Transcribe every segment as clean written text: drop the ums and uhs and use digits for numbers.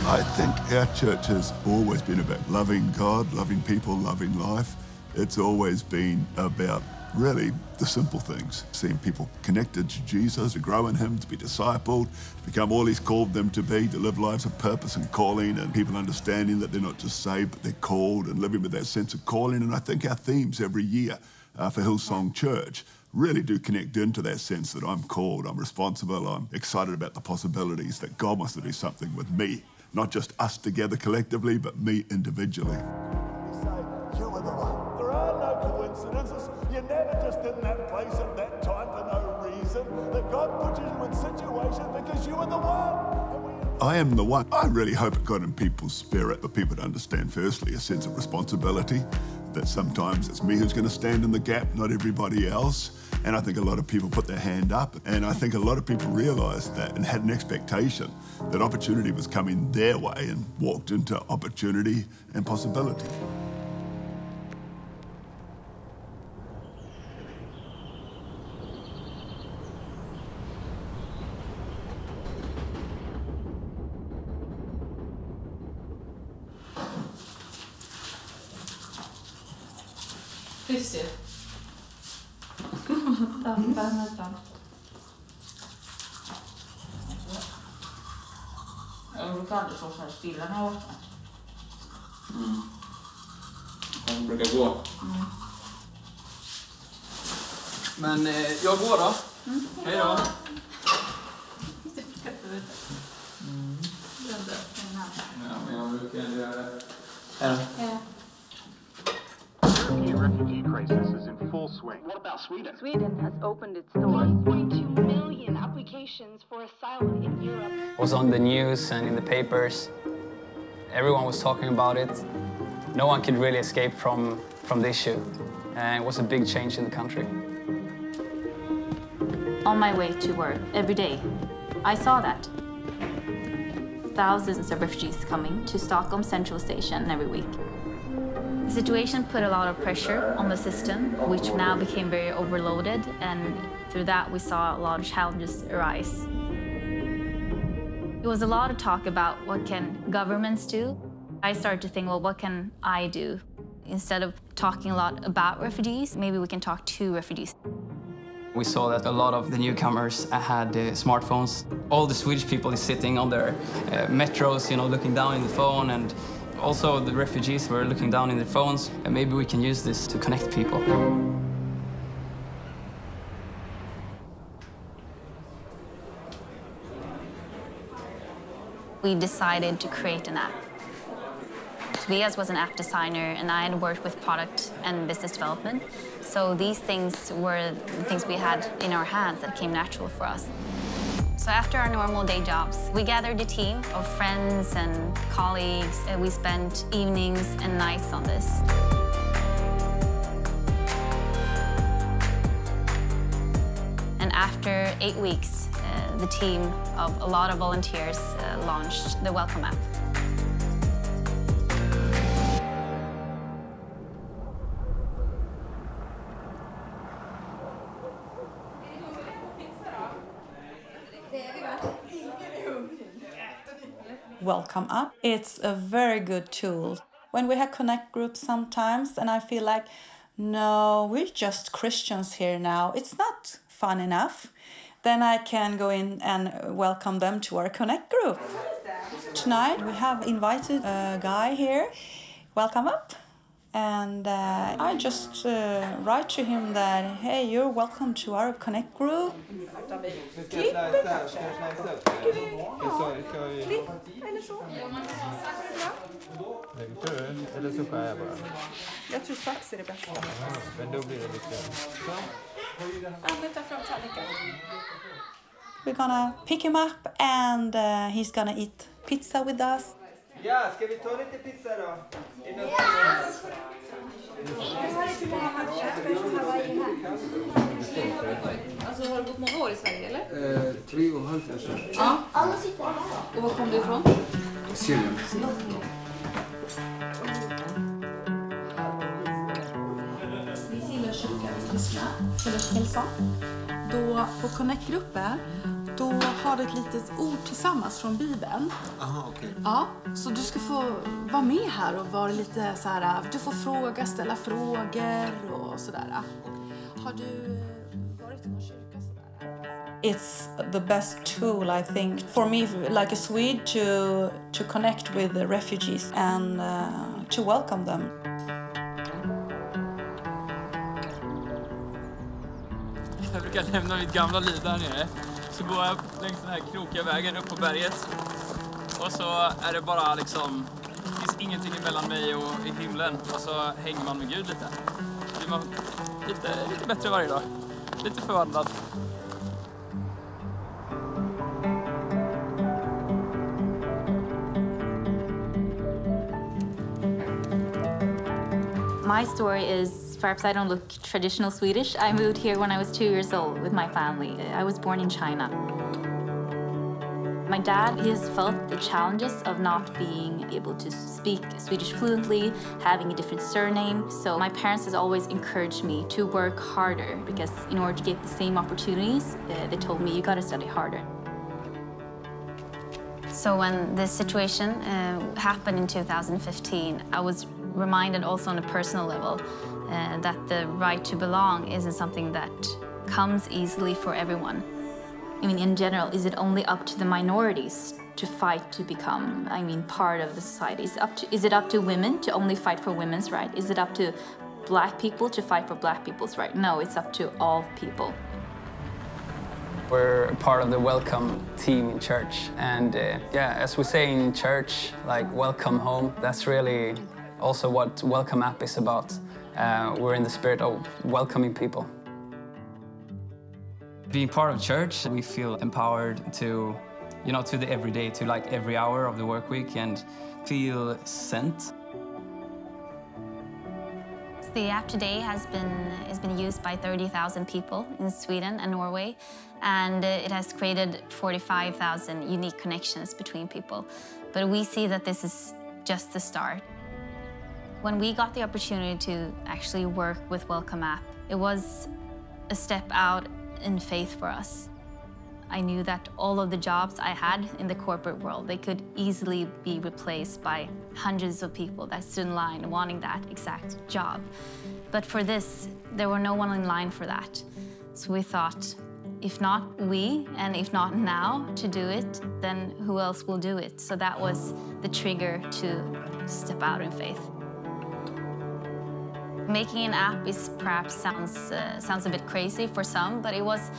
I think our church has always been about loving God, loving people, loving life. It's always been about really the simple things, seeing people connected to Jesus, to grow in him, to be discipled, to become all he's called them to be, to live lives of purpose and calling, and people understanding that they're not just saved, but they're called, and living with that sense of calling. And I think our themes every year for Hillsong Church really do connect into that sense that I'm called, I'm responsible, I'm excited about the possibilities, that God wants to do something with me, not just us together collectively, but me individually. You are the one. There are no coincidences. You're never just in that place at that time for no reason. That God puts you in situations because you are the one. I am the one. I really hope it got in people's spirit for people to understand, firstly, a sense of responsibility, that sometimes it's me who's going to stand in the gap, not everybody else. And I think a lot of people put their hand up, and I think a lot of people realised that and had an expectation that opportunity was coming their way and walked into opportunity and possibility. Just det. Tappar nästan. Jag brukar aldrig så här stilla när jag vaknar. De brukar gå. Men jag går då. Hej då. Ja, men jag brukar ändå göra det. Hej då. The refugee crisis is in full swing. What about Sweden? Sweden has opened its doors. 1.2 million applications for asylum in Europe. It was on the news and in the papers. Everyone was talking about it. No one could really escape from the issue. And it was a big change in the country. On my way to work every day, I saw that. Thousands of refugees coming to Stockholm Central Station every week. The situation put a lot of pressure on the system, which now became very overloaded, and through that we saw a lot of challenges arise. It was a lot of talk about what can governments do. I started to think, well, what can I do? Instead of talking a lot about refugees, maybe we can talk to refugees. We saw that a lot of the newcomers had smartphones. All the Swedish people is sitting on their metros, looking down in the phone, and also the refugees were looking down in their phones. And maybe we can use this to connect people. We decided to create an app. Tobias was an app designer, and I had worked with product and business development. So these things were the things we had in our hands that came natural for us. So after our normal day jobs, we gathered a team of friends and colleagues, and we spent evenings and nights on this. And after 8 weeks, the team of a lot of volunteers launched the Welcome app. Welcome Up. It's a very good tool. When we have connect groups sometimes, and I feel like, no, we're just Christians here now, it's not fun enough, then I can go in and welcome them to our connect group. Tonight we have invited a guy here, Welcome Up, and I just write to him that, hey, you're welcome to our connect group. Klipp eller så. Eller så skär jag bara. Jag tror sax är det bästa. Men då blir det lite... Arbeta fram tallrikar. We're gonna pick him up and he's gonna eat pizza with us. Ja, ska vi ta lite pizza då? Yes! Alltså, har du bott många år i Sverige, eller? 3,5 år sedan. Ja. Och var kom du ifrån? Syrien. Vi tillhör kyrkan i kristna, eller Hillsong. Då på Connect-gruppen, Då har du ett litet ord tillsammans från Bibeln. Aha, okej. Ja, så du ska få vara med här och vara lite så här. Du får fråga, ställa frågor och sådär. Har du varit i någon kyrka sådär? It's the best tool, I think, for me, like a Swede, to connect with the refugees and to welcome them. Jag brukar lämna mitt gamla liv där nere. Så går jag längs den här krokiga vägen upp på berget. Och så är det bara liksom, det finns ingenting mellan mig och i himlen. Och så hänger man med Gud lite. Så blir man lite bättre varje dag. Lite förvandlad. My story is, perhaps I don't look traditional Swedish. I moved here when I was 2 years old with my family. I was born in China. My dad, he has felt the challenges of not being able to speak Swedish fluently, having a different surname. So my parents has always encouraged me to work harder because in order to get the same opportunities, they told me you gotta study harder. So when this situation happened in 2015, I was reminded also on a personal level that the right to belong isn't something that comes easily for everyone. I mean, in general, is it only up to the minorities to fight to become, part of the society? Is it up to women to only fight for women's rights? Is it up to black people to fight for black people's rights? No, it's up to all people. We're part of the welcome team in church. And as we say in church, like welcome home, that's really also what Welcome App is about. We're in the spirit of welcoming people. Being part of church, we feel empowered to, to the everyday, to like every hour of the work week and feel sent. The app today has been used by 30,000 people in Sweden and Norway, and it has created 45,000 unique connections between people. But we see that this is just the start. When we got the opportunity to actually work with Welcome App, it was a step out in faith for us. I knew that all of the jobs I had in the corporate world, they could easily be replaced by hundreds of people that stood in line wanting that exact job. But for this, there were no one in line for that. So we thought, if not we, and if not now to do it, then who else will do it? So that was the trigger to step out in faith. Making an app is perhaps sounds a bit crazy for some, but it was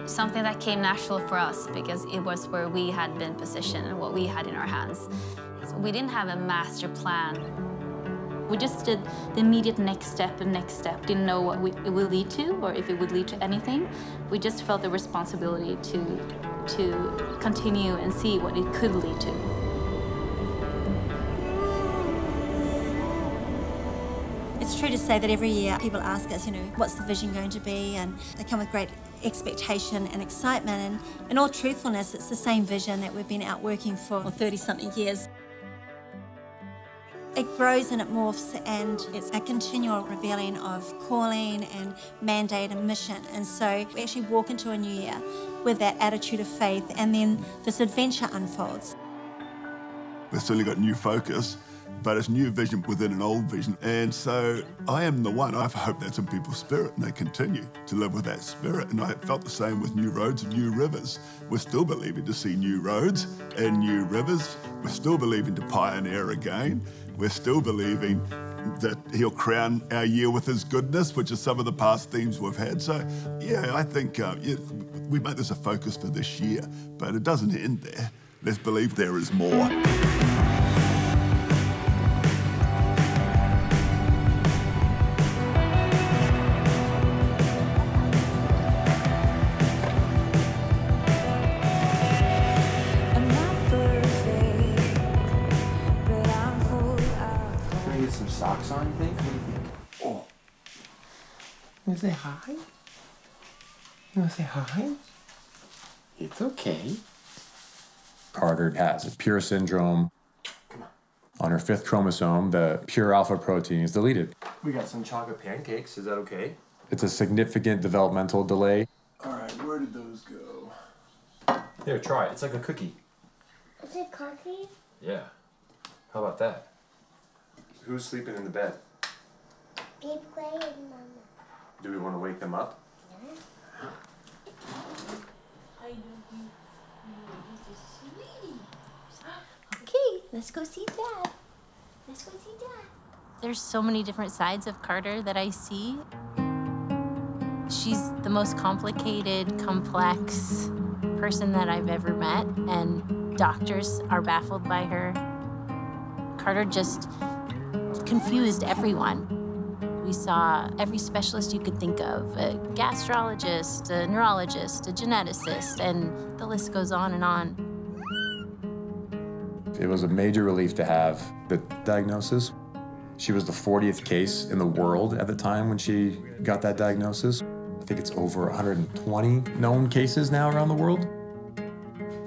something that came natural for us because it was where we had been positioned and what we had in our hands. So we didn't have a master plan. We just did the immediate next step. Didn't know what it would lead to or if it would lead to anything. We just felt the responsibility to continue and see what it could lead to. It's true to say that every year people ask us, what's the vision going to be? And they come with great expectation and excitement. And in all truthfulness, it's the same vision that we've been out working for 30-something years. It grows and it morphs, and it's a continual revealing of calling and mandate and mission. And so we actually walk into a new year with that attitude of faith, and then this adventure unfolds. We've certainly got new focus, but it's new vision within an old vision. And so I am the one. I hope that's in people's spirit and they continue to live with that spirit. And I felt the same with new roads and new rivers. We're still believing to see new roads and new rivers. We're still believing to pioneer again. We're still believing that he'll crown our year with his goodness, which is some of the past themes we've had. So yeah, I think we make this a focus for this year, but it doesn't end there. Let's believe there is more. Some socks on, you think? What do you think? Oh. You wanna say hi? You wanna say hi? It's okay. Carter has pure syndrome. On her 5th chromosome, the pure alpha protein is deleted. We got some chocolate pancakes. Is that okay? It's a significant developmental delay. All right, where did those go? Here, try it. It's like a cookie. Is it cookie? Yeah. How about that? Who's sleeping in the bed? Keep quiet, Mama. Do we want to wake them up? Okay, let's go see Dad. Let's go see Dad. There's so many different sides of Carter that I see. She's the most complicated, complex person that I've ever met, and doctors are baffled by her. Carter just confused everyone. We saw every specialist you could think of, a gastrologist, a neurologist, a geneticist, and the list goes on and on. It was a major relief to have the diagnosis. She was the 40th case in the world at the time when she got that diagnosis. I think it's over 120 known cases now around the world.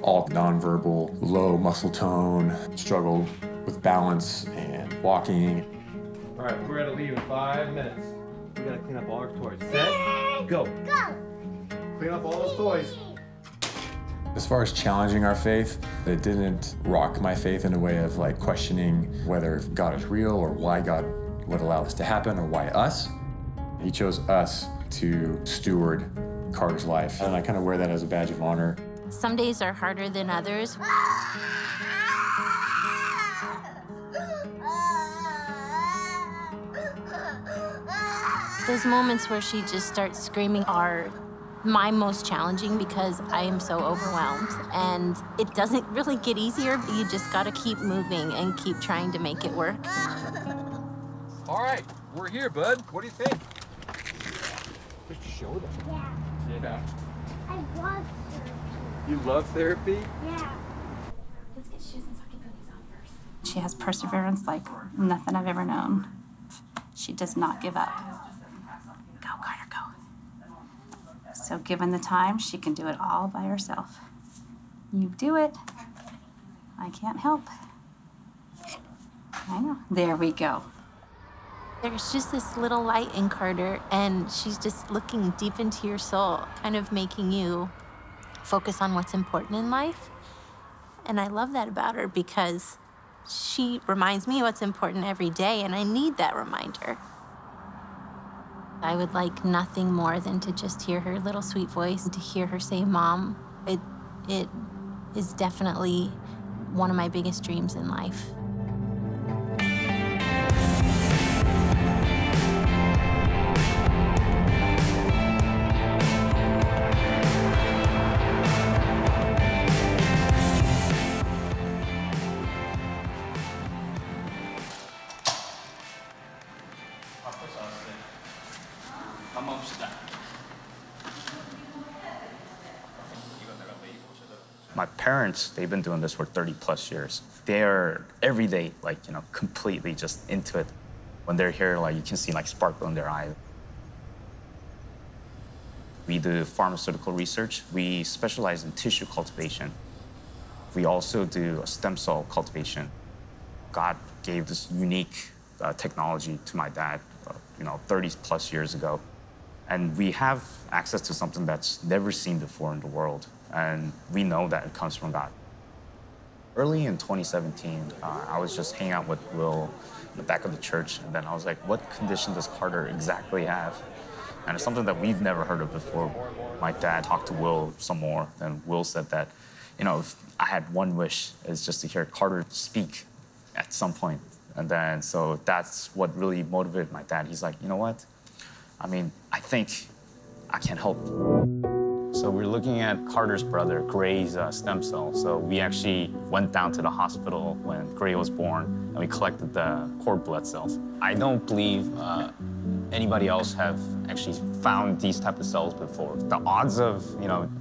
All nonverbal, low muscle tone, struggle with balance and walking. All right, we're gonna leave in 5 minutes. We gotta clean up all our toys. Set, go. Go. Clean up all those toys. As far as challenging our faith, it didn't rock my faith in a way of like questioning whether God is real or why God would allow this to happen or why us. He chose us to steward Carter's life, and I kind of wear that as a badge of honor. Some days are harder than others. Those moments where she just starts screaming are my most challenging because I am so overwhelmed. And it doesn't really get easier. You just gotta keep moving and keep trying to make it work. All right, we're here, bud. What do you think? Just show them. Yeah. Yeah. I love therapy. You love therapy? Yeah. Let's get shoes and socky booties on first. She has perseverance like nothing I've ever known. She does not give up. Go, Carter, go. So given the time, she can do it all by herself. You do it. I can't help. I know. There we go. There's just this little light in Carter, and she's just looking deep into your soul, kind of making you focus on what's important in life. And I love that about her because she reminds me what's important every day, and I need that reminder. I would like nothing more than to just hear her little sweet voice, to hear her say, Mom. It is definitely one of my biggest dreams in life. My parents, they've been doing this for 30+ years. They're every day, completely just into it. When they're here, you can see sparkle in their eyes. We do pharmaceutical research. We specialize in tissue cultivation. We also do stem cell cultivation. God gave this unique technology to my dad, 30+ years ago. And we have access to something that's never seen before in the world. And we know that it comes from God. Early in 2017, I was just hanging out with Will in the back of the church, and then I was like, what condition does Carter exactly have? And it's something that we've never heard of before. My dad talked to Will some more, and Will said that, if I had one wish, is just to hear Carter speak at some point. And then, so that's what really motivated my dad. He's like, you know what? I think I can help. So we're looking at Carter's brother, Gray's stem cell. So we actually went down to the hospital when Gray was born, and we collected the cord blood cells. I don't believe anybody else have actually found these type of cells before. The odds of,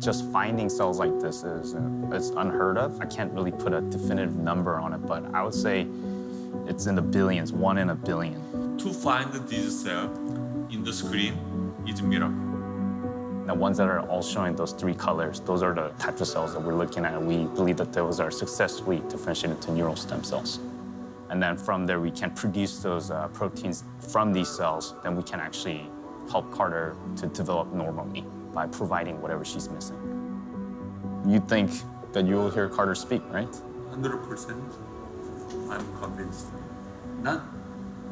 just finding cells like this it's unheard of. I can't really put a definitive number on it, but I would say it's in the billions, 1 in a billion. To find this cell in the screen is a miracle. The ones that are all showing those 3 colors, those are the types of cells that we're looking at. We believe that those are successfully differentiated to neural stem cells. And then from there, we can produce those proteins from these cells. Then we can actually help Carter to develop normally by providing whatever she's missing. You think that you will hear Carter speak, right? 100%. I'm convinced. Not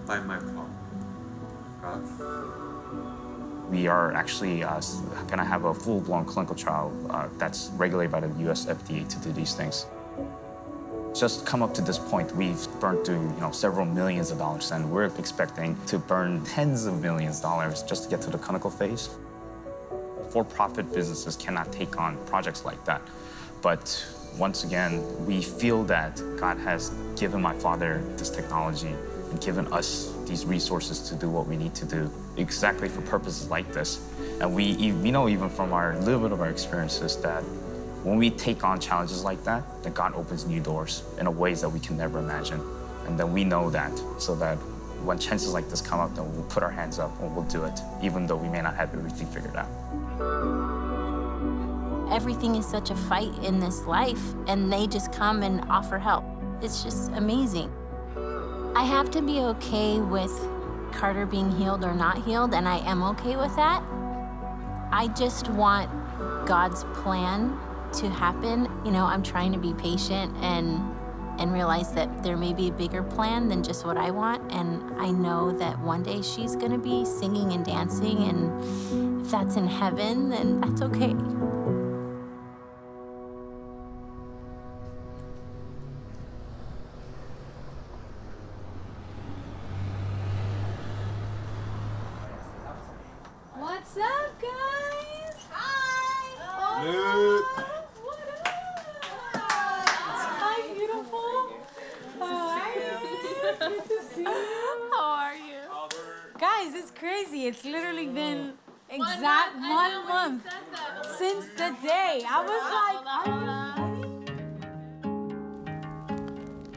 by my power. God. We are actually going to have a full-blown clinical trial that's regulated by the US FDA to do these things. Just come up to this point, we've burned through several millions of dollars, and we're expecting to burn tens of millions of dollars just to get to the clinical phase. For-profit businesses cannot take on projects like that. But once again, we feel that God has given my father this technology and given us these resources to do what we need to do exactly for purposes like this. And we know even from our little bit of our experiences that when we take on challenges like that, then God opens new doors in ways that we can never imagine. And then we know that, so that when chances like this come up, then we'll put our hands up and we'll do it, even though we may not have everything figured out. Everything is such a fight in this life, and they just come and offer help. It's just amazing. I have to be okay with Carter being healed or not healed, and I am okay with that. I just want God's plan to happen. I'm trying to be patient and realize that there may be a bigger plan than just what I want, and I know that one day she's gonna be singing and dancing, and if that's in heaven, then that's okay. What's up, guys? Hi! What up? Hi, beautiful. How are you? Good to see you. How are you? Guys, it's crazy. It's literally been exact 1 month since the day. I was like,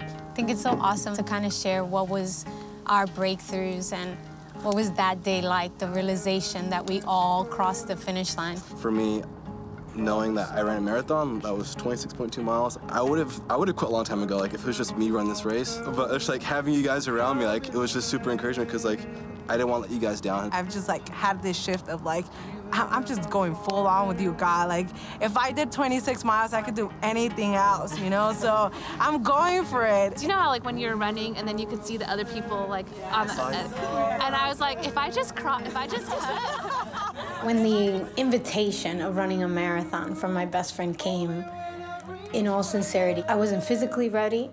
I think it's so awesome to kind of share what was our breakthroughs and what was that day like, the realization that we all crossed the finish line. For me, knowing that I ran a marathon that was 26.2 miles, I would have quit a long time ago, like if it was just me running this race. But it's like having you guys around me, like it was just super encouragement because like I didn't want to let you guys down. I've just like had this shift of like, I'm just going full on with you, God. Like if I did 26 miles, I could do anything else, So I'm going for it. Do you know how like when you're running and then you could see the other people like on the, and I was like, if I just cut. When the invitation of running a marathon from my best friend came, in all sincerity, I wasn't physically ready.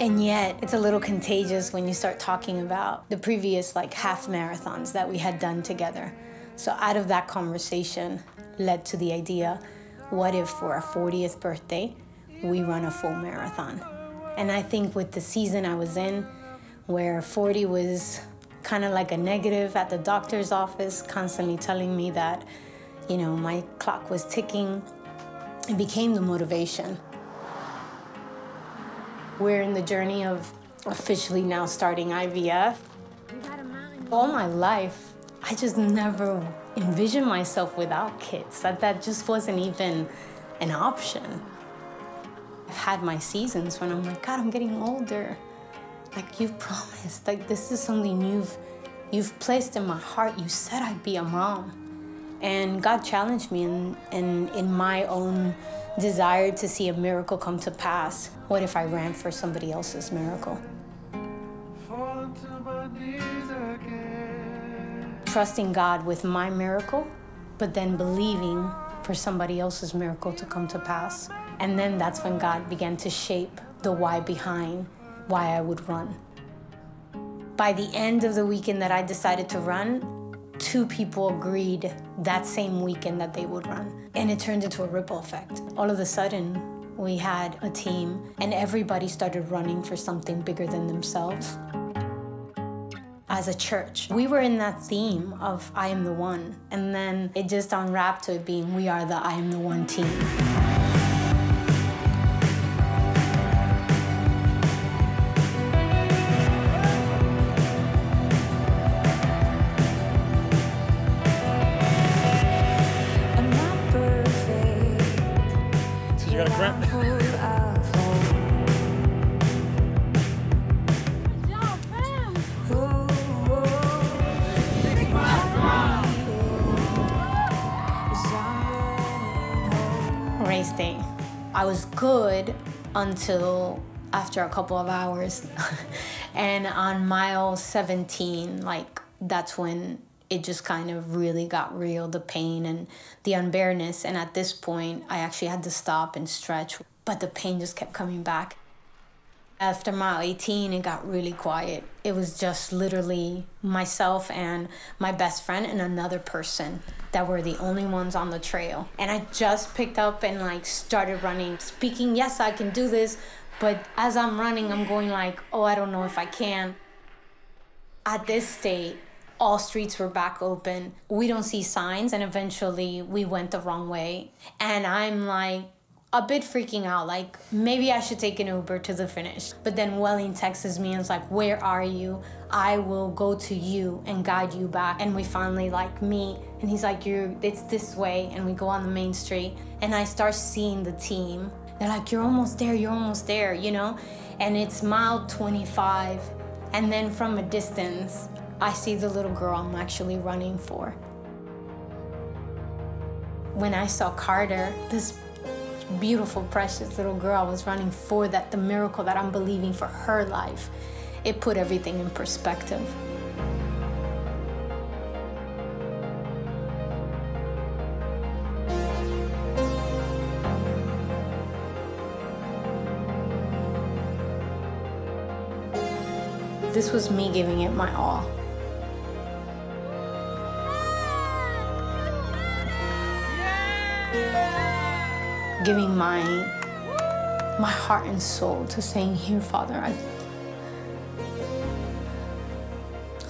And yet, it's a little contagious when you start talking about the previous half marathons that we had done together. So out of that conversation led to the idea, what if for our 40th birthday, we run a full marathon? And I think with the season I was in, where 40 was kind of like a negative at the doctor's office, constantly telling me that, my clock was ticking, it became the motivation. We're in the journey of officially now starting IVF. All my life, I just never envisioned myself without kids. That just wasn't even an option. I've had my seasons when I'm like, God, I'm getting older. Like you've promised, this is something you've placed in my heart. You said I'd be a mom. And God challenged me in my own desire to see a miracle come to pass. What if I ran for somebody else's miracle? Trusting God with my miracle, but then believing for somebody else's miracle to come to pass. And then that's when God began to shape the why behind why I would run. By the end of the weekend that I decided to run, 2 people agreed that same weekend that they would run. And it turned into a ripple effect. All of a sudden, we had a team and everybody started running for something bigger than themselves. As a church, we were in that theme of I am the one. And then it just unwrapped to it being we are the I am the one team. You got a cramp? I was good until after a couple of hours. And on mile 17, like, that's when it just kind of really got real, the pain and the unbearness. And at this point, I actually had to stop and stretch, but the pain just kept coming back. After mile 18, it got really quiet. It was just literally myself and my best friend and another person that were the only ones on the trail. And I just picked up and like started running, speaking, yes, I can do this. But as I'm running, I'm going like, oh, I don't know if I can. At this state, all streets were back open. We don't see signs, and eventually we went the wrong way. And I'm like a bit freaking out, like maybe I should take an Uber to the finish. But then Welling texts me and is like, where are you? I will go to you and guide you back. And we finally like meet, and he's like, it's this way. And we go on the main street, and I start seeing the team. They're like, you're almost there, you know? And it's mile 25. And then from a distance, I see the little girl I'm actually running for. When I saw Carter, this beautiful, precious little girl I was running for, that the miracle that I'm believing for her life, it put everything in perspective. This was me giving it my all. Giving my heart and soul to saying, here, Father,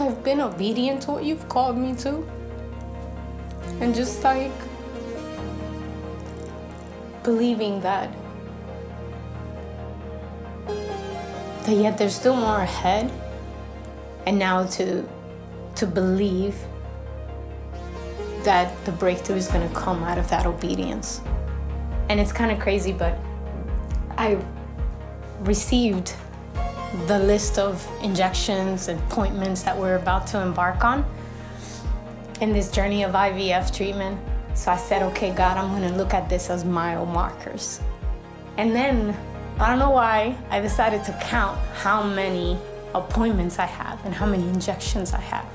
I've been obedient to what you've called me to. And just like believing that yet there's still more ahead. And now to believe that the breakthrough is going to come out of that obedience. And it's kind of crazy, but I received the list of injections and appointments that we're about to embark on in this journey of IVF treatment. So I said, okay, God, I'm going to look at this as mile markers. And then, I don't know why, I decided to count how many appointments I have and how many injections I have.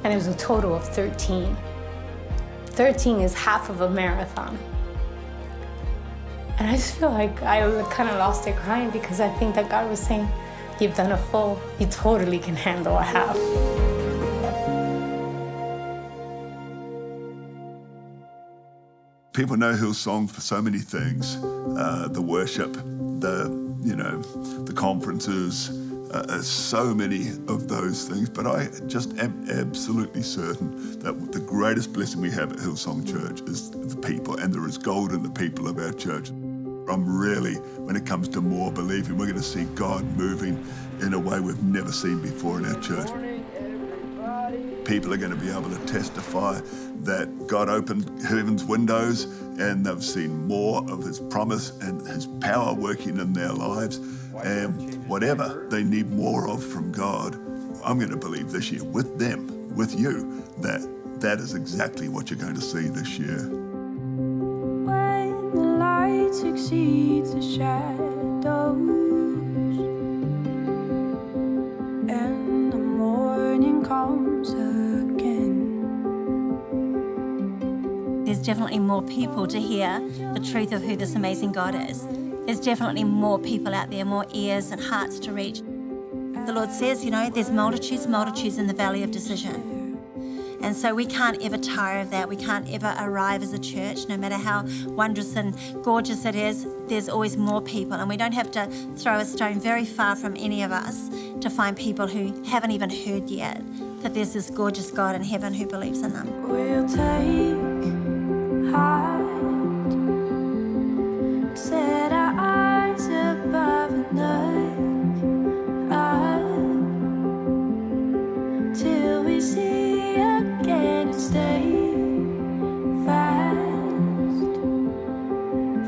And it was a total of 13. 13 is half of a marathon. And I just feel like I kind of lost it crying, because I think that God was saying, you've done a full, you totally can handle a half. People know Hillsong for so many things, the worship, the conferences, so many of those things. But I just am absolutely certain that the greatest blessing we have at Hillsong Church is the people, and there is gold in the people of our church. I'm really, when it comes to more believing, we're going to see God moving in a way we've never seen before in our church. People are going to be able to testify that God opened heaven's windows and they've seen more of his promise and his power working in their lives. And whatever they need more of from God, I'm going to believe this year with them, with you, that is exactly what you're going to see this year. When the light succeeds the shadows and the morning comes again. There's definitely more people to hear the truth of who this amazing God is. There's definitely more people out there, more ears and hearts to reach. The Lord says, there's multitudes in the valley of decision. And so we can't ever tire of that. We can't ever arrive as a church, no matter how wondrous and gorgeous it is. There's always more people, and we don't have to throw a stone very far from any of us to find people who haven't even heard yet that there's this gorgeous God in heaven who believes in them. We'll take heart, set our eyes above and look up till we see again and stay fast,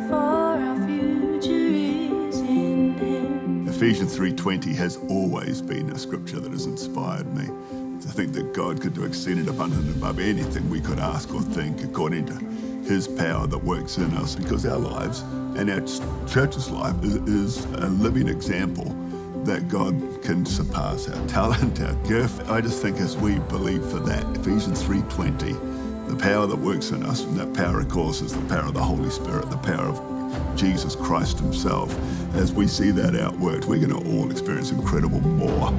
for our future is in Him. Ephesians 3:20 has always been a scripture that has inspired me. To think that God could do exceeding abundant above anything we could ask or think according to his power that works in us, because our lives and our church's life is a living example that God can surpass our talent, our gift. I just think as we believe for that, Ephesians 3:20, the power that works in us, and that power, of course, is the power of the Holy Spirit, the power of Jesus Christ himself. As we see that outworked, we're going to all experience incredible more.